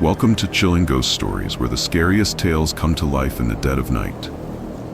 Welcome to Chilling Ghost Stories, where the scariest tales come to life in the dead of night.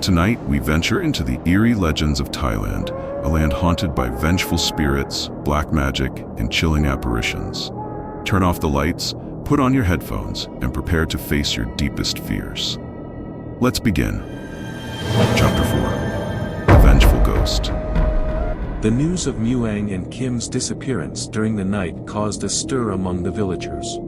Tonight, we venture into the eerie legends of Thailand, a land haunted by vengeful spirits, black magic, and chilling apparitions. Turn off the lights, put on your headphones, and prepare to face your deepest fears. Let's begin. Chapter 4. The Vengeful Ghost. The news of Muang and Kim's disappearance during the night caused a stir among the villagers.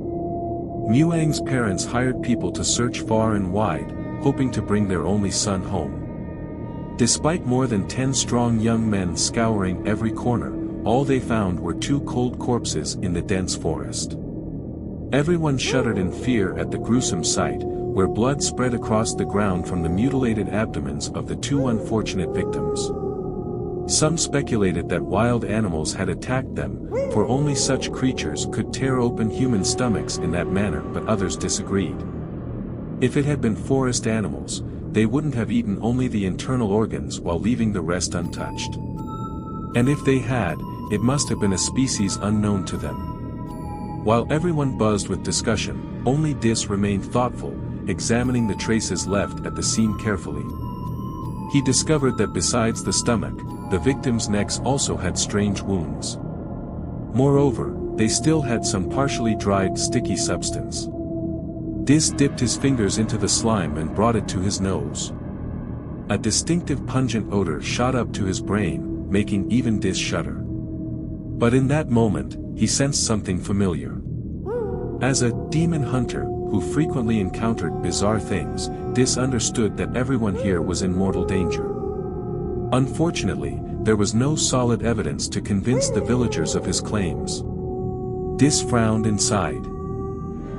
Muang's parents hired people to search far and wide, hoping to bring their only son home. Despite more than 10 strong young men scouring every corner, all they found were 2 cold corpses in the dense forest. Everyone shuddered in fear at the gruesome sight, where blood spread across the ground from the mutilated abdomens of the 2 unfortunate victims. Some speculated that wild animals had attacked them, for only such creatures could tear open human stomachs in that manner, but others disagreed. If it had been forest animals, they wouldn't have eaten only the internal organs while leaving the rest untouched. And if they had, it must have been a species unknown to them. While everyone buzzed with discussion, only Dis remained thoughtful, examining the traces left at the scene carefully. He discovered that besides the stomach, the victims' necks also had strange wounds. Moreover, they still had some partially dried sticky substance. Dis dipped his fingers into the slime and brought it to his nose. A distinctive pungent odor shot up to his brain, making even Dis shudder. But in that moment, he sensed something familiar. As a demon hunter, who frequently encountered bizarre things, Dis understood that everyone here was in mortal danger. Unfortunately, there was no solid evidence to convince the villagers of his claims. Dis frowned and sighed.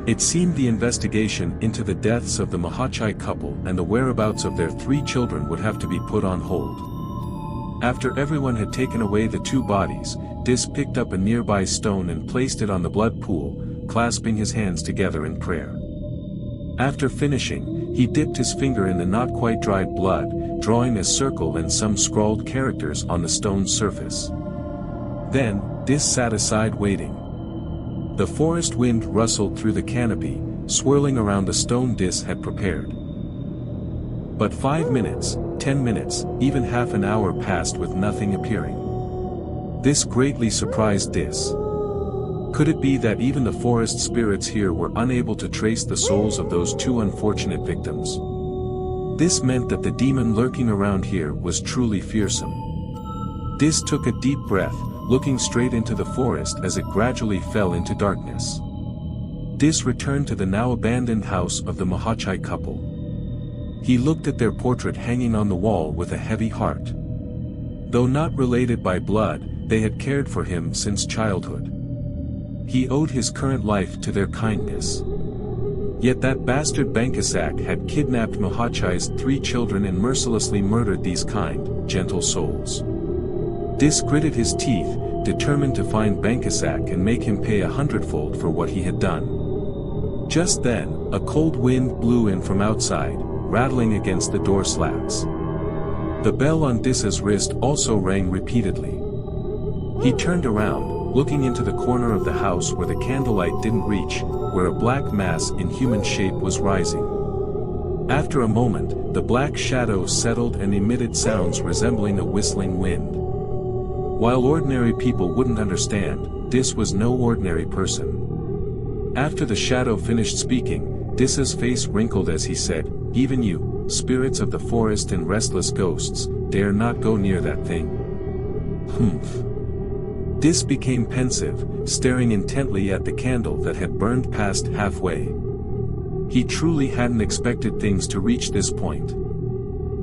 It seemed the investigation into the deaths of the Mahachai couple and the whereabouts of their 3 children would have to be put on hold. After everyone had taken away the 2 bodies, Dis picked up a nearby stone and placed it on the blood pool, clasping his hands together in prayer. After finishing, he dipped his finger in the not quite dried blood, drawing a circle and some scrawled characters on the stone's surface. Then, Dis sat aside waiting. The forest wind rustled through the canopy, swirling around the stone Dis had prepared. But 5 minutes, 10 minutes, even half an hour passed with nothing appearing. This greatly surprised Dis. Could it be that even the forest spirits here were unable to trace the souls of those 2 unfortunate victims? This meant that the demon lurking around here was truly fearsome. Dis took a deep breath, looking straight into the forest as it gradually fell into darkness. Dis returned to the now abandoned house of the Mahachai couple. He looked at their portrait hanging on the wall with a heavy heart. Though not related by blood, they had cared for him since childhood. He owed his current life to their kindness. Yet that bastard Bankasak had kidnapped Mahachai's 3 children and mercilessly murdered these kind, gentle souls. Dis gritted his teeth, determined to find Bankasak and make him pay 100-fold for what he had done. Just then, a cold wind blew in from outside, rattling against the door slats. The bell on Dis's wrist also rang repeatedly. He turned around, looking into the corner of the house where the candlelight didn't reach, where a black mass in human shape was rising. After a moment, the black shadow settled and emitted sounds resembling a whistling wind. While ordinary people wouldn't understand, Dis was no ordinary person. After the shadow finished speaking, Dis's face wrinkled as he said, "Even you, spirits of the forest and restless ghosts, dare not go near that thing." Humph. Dis became pensive, staring intently at the candle that had burned past halfway. He truly hadn't expected things to reach this point.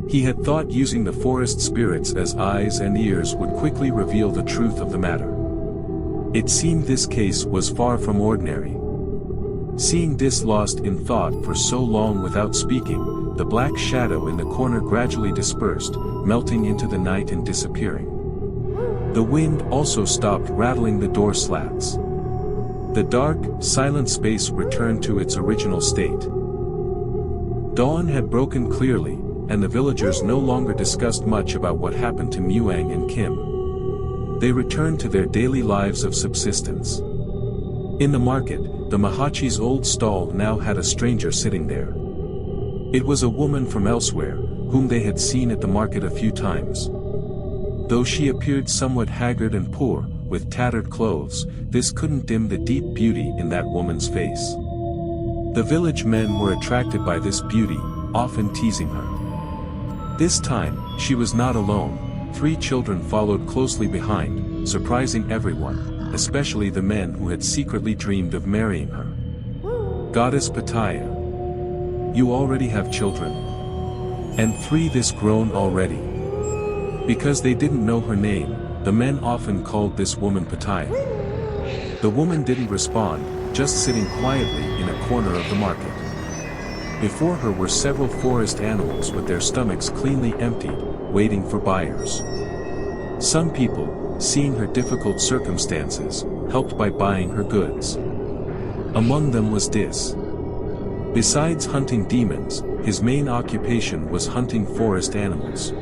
He had thought using the forest spirits as eyes and ears would quickly reveal the truth of the matter. It seemed this case was far from ordinary. Seeing Dis lost in thought for so long without speaking, the black shadow in the corner gradually dispersed, melting into the night and disappearing. The wind also stopped rattling the door slats. The dark, silent space returned to its original state. Dawn had broken clearly, and the villagers no longer discussed much about what happened to Muang and Kim. They returned to their daily lives of subsistence. In the market, the Mahachi's old stall now had a stranger sitting there. It was a woman from elsewhere, whom they had seen at the market a few times. Though she appeared somewhat haggard and poor, with tattered clothes, this couldn't dim the deep beauty in that woman's face. The village men were attracted by this beauty, often teasing her. This time, she was not alone. 3 children followed closely behind, surprising everyone, especially the men who had secretly dreamed of marrying her. Goddess Pattaya, you already have children? And 3 this grown already. Because they didn't know her name, the men often called this woman Pattaya. The woman didn't respond, just sitting quietly in a corner of the market. Before her were several forest animals with their stomachs cleanly emptied, waiting for buyers. Some people, seeing her difficult circumstances, helped by buying her goods. Among them was Dis. Besides hunting demons, his main occupation was hunting forest animals.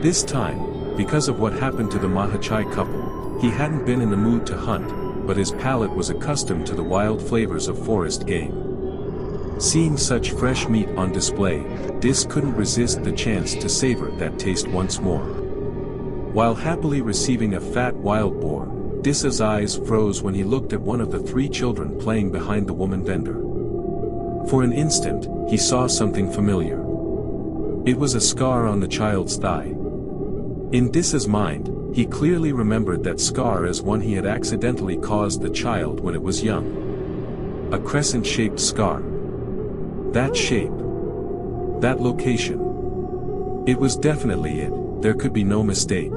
This time, because of what happened to the Mahachai couple, he hadn't been in the mood to hunt, but his palate was accustomed to the wild flavors of forest game. Seeing such fresh meat on display, Dis couldn't resist the chance to savor that taste once more. While happily receiving a fat wild boar, Dis's eyes froze when he looked at one of the 3 children playing behind the woman vendor. For an instant, he saw something familiar. It was a scar on the child's thigh. In Dis's mind, he clearly remembered that scar as one he had accidentally caused the child when it was young. A crescent-shaped scar. That shape. That location. It was definitely it, there could be no mistake.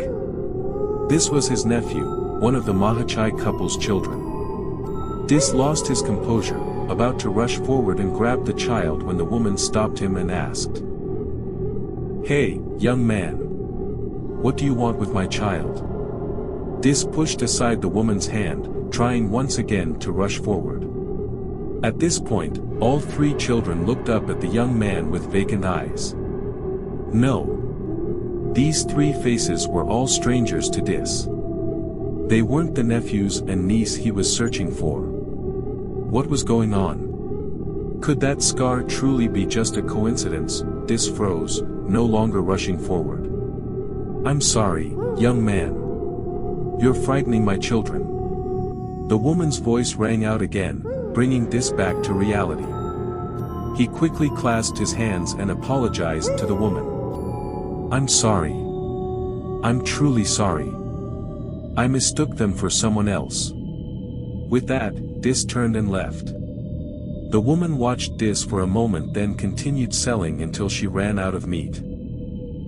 This was his nephew, one of the Mahachai couple's children. Dis lost his composure, about to rush forward and grab the child when the woman stopped him and asked, "Hey, young man. What do you want with my child?" Dis pushed aside the woman's hand, trying once again to rush forward. At this point, all 3 children looked up at the young man with vacant eyes. No. These 3 faces were all strangers to Dis. They weren't the nephews and niece he was searching for. What was going on? Could that scar truly be just a coincidence? Dis froze, no longer rushing forward. "I'm sorry, young man. You're frightening my children." The woman's voice rang out again, bringing Dis back to reality. He quickly clasped his hands and apologized to the woman. "I'm sorry. I'm truly sorry. I mistook them for someone else." With that, Dis turned and left. The woman watched Dis for a moment, then continued selling until she ran out of meat.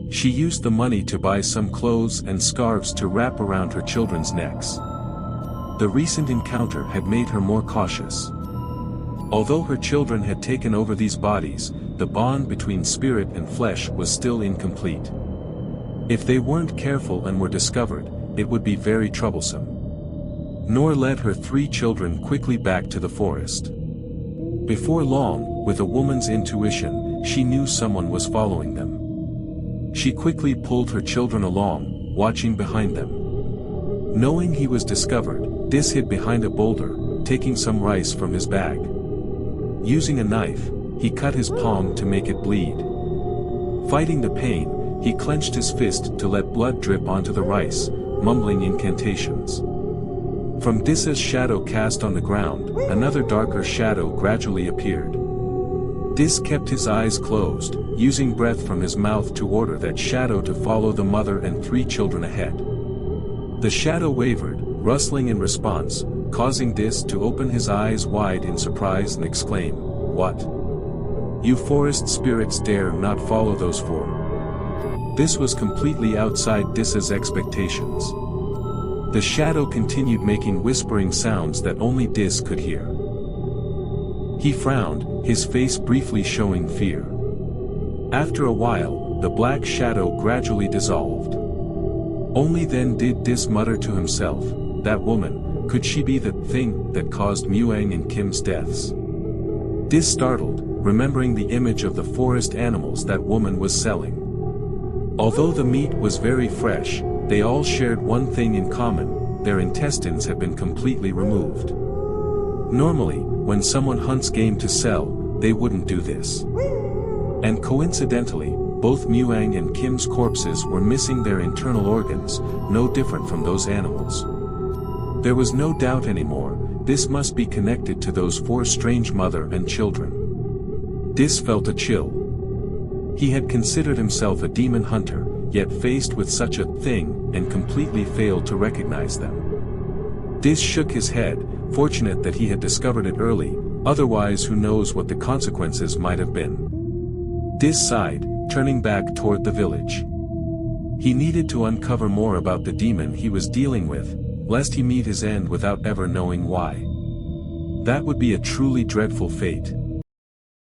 She used the money to buy some clothes and scarves to wrap around her children's necks. The recent encounter had made her more cautious. Although her children had taken over these bodies, the bond between spirit and flesh was still incomplete. If they weren't careful and were discovered, it would be very troublesome. Nor led her 3 children quickly back to the forest. Before long, with a woman's intuition, she knew someone was following them. She quickly pulled her children along, watching behind them. Knowing he was discovered, Dis hid behind a boulder, taking some rice from his bag. Using a knife, he cut his palm to make it bleed. Fighting the pain, he clenched his fist to let blood drip onto the rice, mumbling incantations. From Dis's shadow cast on the ground, another darker shadow gradually appeared. Dis kept his eyes closed, using breath from his mouth to order that shadow to follow the mother and 3 children ahead. The shadow wavered, rustling in response, causing Dis to open his eyes wide in surprise and exclaim, "What? You forest spirits dare not follow those 4?" This was completely outside Dis's expectations. The shadow continued making whispering sounds that only Dis could hear. He frowned, his face briefly showing fear. After a while, the black shadow gradually dissolved. Only then did Dis mutter to himself, "That woman, could she be the thing that caused Muang and Kim's deaths?" Dis startled, remembering the image of the forest animals that woman was selling. Although the meat was very fresh, they all shared one thing in common: their intestines had been completely removed. Normally, when someone hunts game to sell, they wouldn't do this. And coincidentally, both Muang and Kim's corpses were missing their internal organs, no different from those animals. There was no doubt anymore, this must be connected to those 4 strange mother and children. Dis felt a chill. He had considered himself a demon hunter, yet faced with such a thing, and completely failed to recognize them. Dis shook his head, fortunate that he had discovered it early, otherwise who knows what the consequences might have been. Dis sighed, turning back toward the village. He needed to uncover more about the demon he was dealing with, lest he meet his end without ever knowing why. That would be a truly dreadful fate.